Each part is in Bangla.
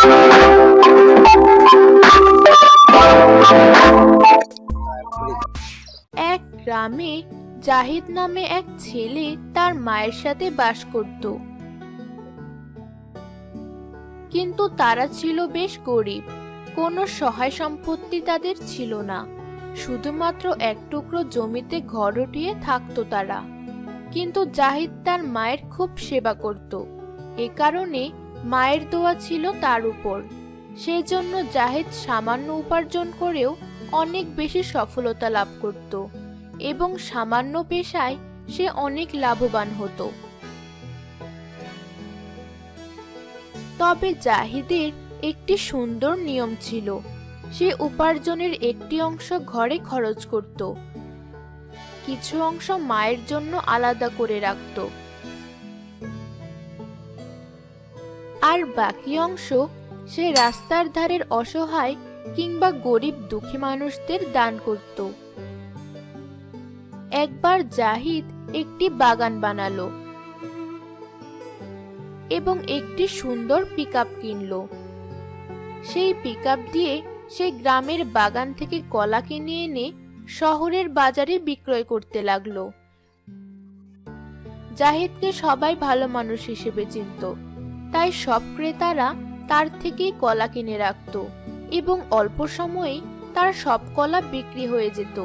এক গ্রামে জাহিদ নামে এক ছেলে তার মায়ের সাথে বাস করত, কিন্তু তারা ছিল বেশ গরিব। কোনো সহায় সম্পত্তি তাদের ছিল না, শুধুমাত্র এক টুকরো জমিতে ঘর উঠিয়ে থাকতো তারা। কিন্তু জাহিদ তার মায়ের খুব সেবা করত, এ কারণে মায়ের দোয়া ছিল তার উপর। সেজন্য জাহিদ সামান্য উপার্জন করেও অনেক বেশি সফলতা লাভ করত এবং সামান্য পেশায় সে অনেক লাভবান হতো। তবে জাহিদের একটি সুন্দর নিয়ম ছিল, সে উপার্জনের একটি অংশ ঘরে খরচ করত, কিছু অংশ মায়ের জন্য আলাদা করে রাখত, আর বাকি অংশ সে রাস্তার ধারের অসহায় কিংবা গরিব দুঃখী মানুষদের দান করত। একবার জাহিদ একটি বাগান বানালো এবং একটি সুন্দর পিকআপ কিনলো। সেই পিকআপ দিয়ে সে গ্রামের বাগান থেকে কলা কিনে এনে শহরের বাজারে বিক্রয় করতে লাগলো। জাহিদকে সবাই ভালো মানুষ হিসেবে চিনত, তাই সব ক্রেতারা তার থেকেই কলা কিনে রাখত এবং অল্প সময়েই তার সব কলা বিক্রি হয়ে যেত।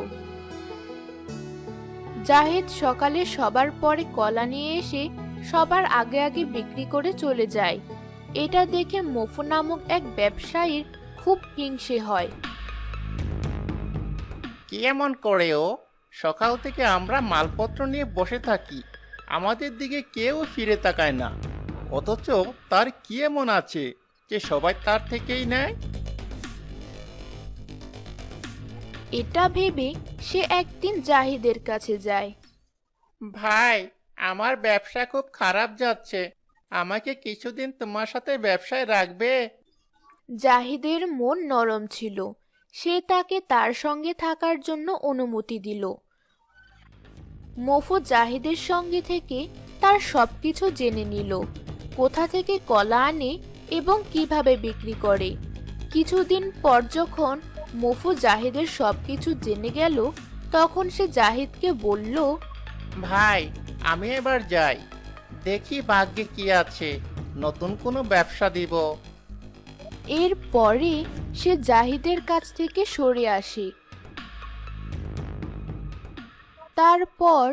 জাহিদ সকালে সবার পরে কলা নিয়ে এসে সবার আগে আগে বিক্রি করে চলে যায়। এটা দেখে মফু নামক এক ব্যবসায়ীর খুব হিংসে হয়। কি এমন করে ও? সকাল থেকে আমরা মালপত্র নিয়ে বসে থাকি, আমাদের দিকে কেউ ফিরে তাকায় না, অথচ তার কি এমন আছে যে সবাই তার থেকেই নেয়? এটা ভেবে সে একদিন জাহিদের কাছে যায়। ভাই, আমার ব্যবসা খুব খারাপ যাচ্ছে, আমাকে কিছুদিন তোমার সাথে ব্যবসায় রাখবে? জাহিদের মন নরম ছিল, সে তাকে তার সঙ্গে থাকার জন্য অনুমতি দিল। মফু জাহিদের সঙ্গে থেকে তার সবকিছু জেনে নিল, কোথা থেকে কলা আনে এবং কিভাবে বিক্রি করে। কিছুদিন পর যখন মফু জাহিদের সবকিছু জেনে গেল, তখন সে জাহিদকে বলল, ভাই, আমি এবার যাই, দেখি ভাগ্যে কি আছে, নতুন কোনো ব্যবসা দিব। এরপরে সে জাহিদের কাছ থেকে সরে আসে। তারপর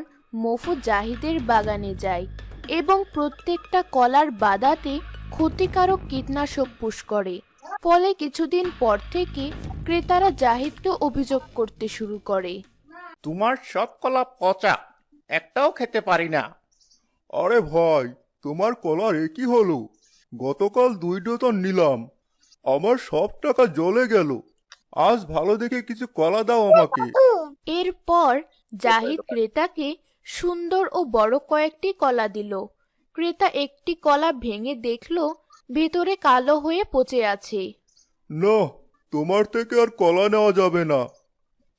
মফু জাহিদের বাগানে যায় এবং প্রত্যেকটা কলার বাদাতে ক্ষতিকারক কীটনাশক পুশ করে। ফলে কিছুদিন পর থেকে ক্রেতারা জাহিদকে অভিযোগ করতে শুরু করে। তোমার সব কলা পচা, একটাও খেতে পারি না। আরে ভাই, তোমার কলার একই হলো, গতকাল 2 ডজন নিলাম, আমার সব টাকা জ্বলে গেল, আজ ভালো দেখে কিছু কলা দাও আমাকে। এরপর জাহিদ ক্রেতাকে সুন্দর ও বড় কয়েকটি কলা দিল। ক্রেতা একটি কলা ভেঙে দেখল ভেতরে কালো হয়ে পচে আছে। না, তোমার থেকে আর কলা নেওয়া যাবে না।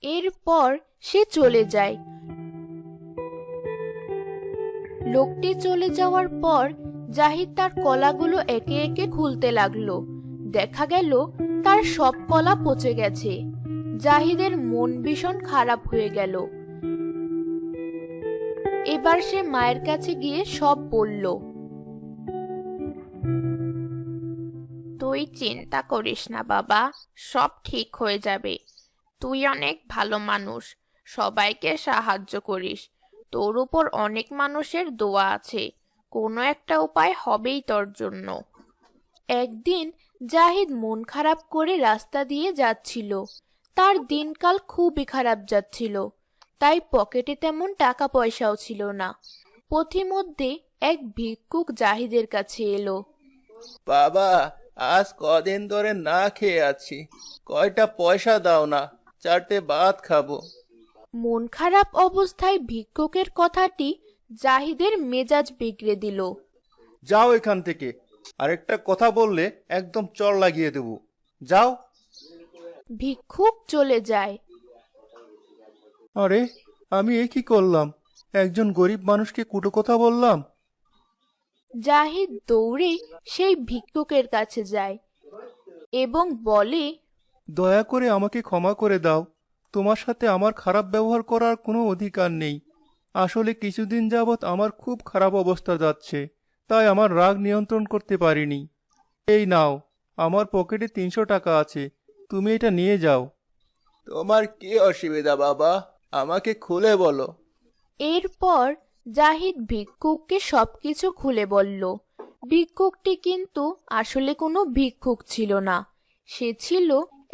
এরপর সে চলে যায়। লোকটি চলে যাওয়ার পর জাহিদ তার কলাগুলো একে একে খুলতে লাগলো। দেখা গেল তার সব কলা পচে গেছে। জাহিদের মন ভীষণ খারাপ হয়ে গেল। এবার সে মায়ের কাছে গিয়ে সব বলল। তুই চিন্তা করিস না বাবা, সব ঠিক হয়ে যাবে। তুই অনেক ভালো মানুষ, সবাইকে সাহায্য করিস, তোর উপর অনেক মানুষের দোয়া আছে, কোনো একটা উপায় হবেই তোর জন্য। একদিন জাহিদ মন খারাপ করে রাস্তা দিয়ে যাচ্ছিল। তার দিনকাল খুবই খারাপ যাচ্ছিল, তাই পকেটে তেমন টাকা পয়সাও ছিল না। পথিমধ্যে এক ভিক্ষুক জাহিদের কাছে এলো। বাবা, আজ কদিন ধরে না খেয়ে আছি, কয়টা পয়সা দাও না, 4টে ভাত খাবো। মন খারাপ অবস্থায় ভিক্ষুকের কথাটি জাহিদের মেজাজ বিগড়ে দিল। যাও এখান থেকে, আরেকটা কথা বললে একদম চড় লাগিয়ে দেব, যাও। ভিক্ষুক চলে যায়। আরে, আমি এ কি করলাম? একজন গরিব মানুষকে কুটো কথা বললাম। জাহিদ দৌড়ে সেই ভিক্ষুকের কাছে যায় এবং বলে, দয়া করে আমাকে ক্ষমা করে দাও। তোমার সাথে আমার খারাপ ব্যবহার করার কোনো অধিকার নেই। আসলে কিছুদিন যাবৎ আমার খুব খারাপ অবস্থা যাচ্ছে, তাই আমার রাগ নিয়ন্ত্রণ করতে পারিনি। এই নাও, আমার পকেটে 300 টাকা আছে, তুমি এটা নিয়ে যাও। তোমার কি অসুবিধা বাবা, আমাকে খুলে বলো। এরপর জাহিদ ভিক্ষুককে সবকিছু খুলে বলল। ভিক্ষুকটি কিন্তু আসলে কোনো ভিক্ষুক ছিল না, সে ছিল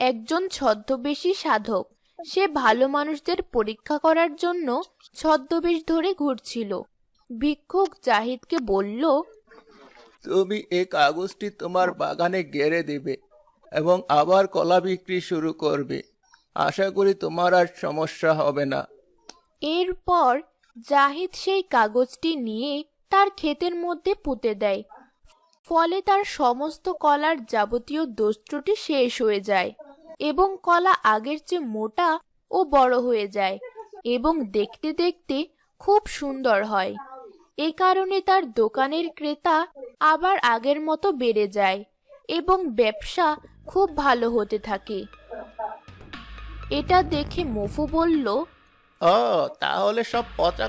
একজন ছদ্মবেশী সাধক। সে ভালো মানুষদের পরীক্ষা করার জন্য ছদ্মবেশ ধরে ঘুরছিল। ভিক্ষুক জাহিদকে বলল, তুমি এই কাগজটি তোমার বাগানে গেড়ে দেবে এবং আবার কলা বিক্রি শুরু করবে। আশা করি তোমার আর সমস্যা হবে না। এরপর জাহিদ সেই কাগজটি নিয়ে তার ক্ষেতের মধ্যে পুঁতে দেয়। ফলে তার সমস্ত কলার যাবতীয় দোষ ত্রুটি শেষ হয়ে যায় এবং কলা আগের চেয়ে মোটা ও বড় হয়ে যায় এবং দেখতে দেখতে খুব সুন্দর হয়। এ কারণে তার দোকানের ক্রেতা আবার আগের মতো বেড়ে যায় এবং ব্যবসা খুব ভালো হতে থাকে। এটা দেখে মফু বলল, ও, তাহলে সব পচা